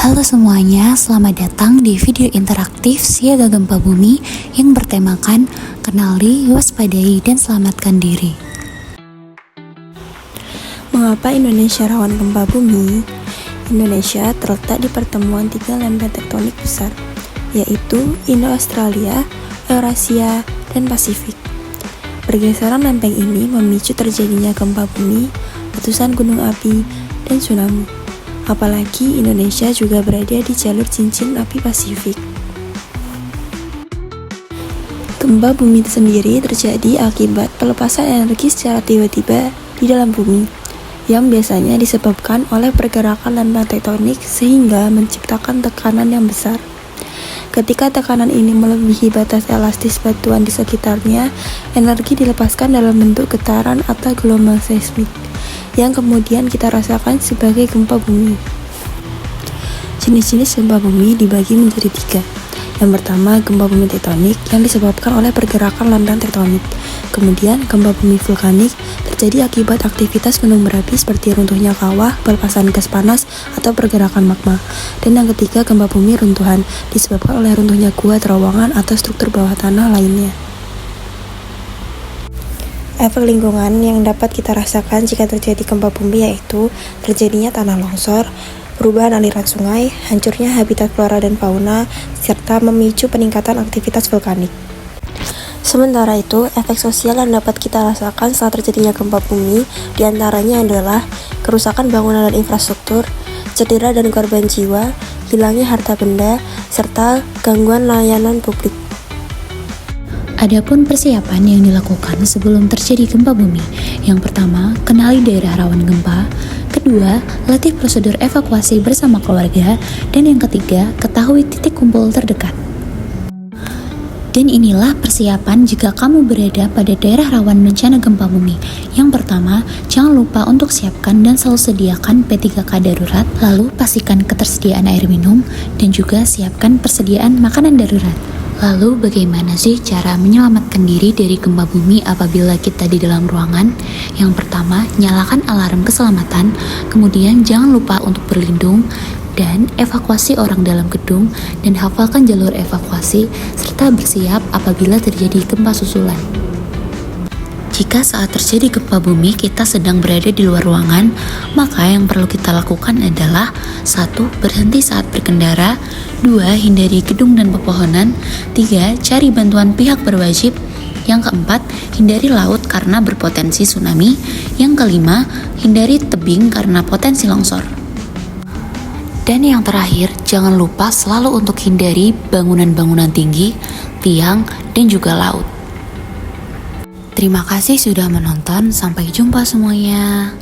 Halo semuanya, selamat datang di video interaktif Siaga Gempa Bumi yang bertemakan Kenali, Waspadai, dan Selamatkan Diri. Mengapa Indonesia rawan gempa bumi? Indonesia terletak di pertemuan tiga lempeng tektonik besar, yaitu Indo-Australia, Eurasia, dan Pasifik. Pergeseran lempeng ini memicu terjadinya gempa bumi, letusan gunung api, dan tsunami. Apalagi Indonesia juga berada di jalur cincin api Pasifik. Gempa bumi sendiri terjadi akibat pelepasan energi secara tiba-tiba di dalam bumi, yang biasanya disebabkan oleh pergerakan lempeng tektonik sehingga menciptakan tekanan yang besar. Ketika tekanan ini melebihi batas elastis batuan di sekitarnya, energi dilepaskan dalam bentuk getaran atau gelombang seismik, yang kemudian kita rasakan sebagai gempa bumi. Jenis-jenis gempa bumi dibagi menjadi tiga. Yang pertama, gempa bumi tektonik yang disebabkan oleh pergerakan lempeng tektonik. Kemudian, gempa bumi vulkanik terjadi akibat aktivitas gunung berapi seperti runtuhnya kawah, pelepasan gas panas, atau pergerakan magma. Dan yang ketiga, gempa bumi runtuhan disebabkan oleh runtuhnya gua, terowongan, atau struktur bawah tanah lainnya. Efek lingkungan yang dapat kita rasakan jika terjadi gempa bumi yaitu terjadinya tanah longsor, perubahan aliran sungai, hancurnya habitat flora dan fauna, serta memicu peningkatan aktivitas vulkanik. Sementara itu, efek sosial yang dapat kita rasakan saat terjadinya gempa bumi diantaranya adalah kerusakan bangunan dan infrastruktur, cedera dan korban jiwa, hilangnya harta benda, serta gangguan layanan publik. Adapun persiapan yang dilakukan sebelum terjadi gempa bumi. Yang pertama, kenali daerah rawan gempa. Kedua, latih prosedur evakuasi bersama keluarga. Dan yang ketiga, ketahui titik kumpul terdekat. Dan inilah persiapan jika kamu berada pada daerah rawan bencana gempa bumi. Yang pertama, jangan lupa untuk siapkan dan selalu sediakan P3K darurat. Lalu pastikan ketersediaan air minum dan juga siapkan persediaan makanan darurat. Lalu bagaimana sih cara menyelamatkan diri dari gempa bumi apabila kita di dalam ruangan? Yang pertama, nyalakan alarm keselamatan, kemudian jangan lupa untuk berlindung, dan evakuasi orang dalam gedung, dan hafalkan jalur evakuasi, serta bersiap apabila terjadi gempa susulan. Jika saat terjadi gempa bumi kita sedang berada di luar ruangan, maka yang perlu kita lakukan adalah 1. Berhenti saat berkendara, 2. Hindari gedung dan pepohonan, 3. Cari bantuan pihak berwajib, yang keempat, hindari laut karena berpotensi tsunami, yang kelima, hindari tebing karena potensi longsor. Dan yang terakhir, jangan lupa selalu untuk hindari bangunan-bangunan tinggi, tiang, dan juga laut. Terima kasih sudah menonton, sampai jumpa semuanya.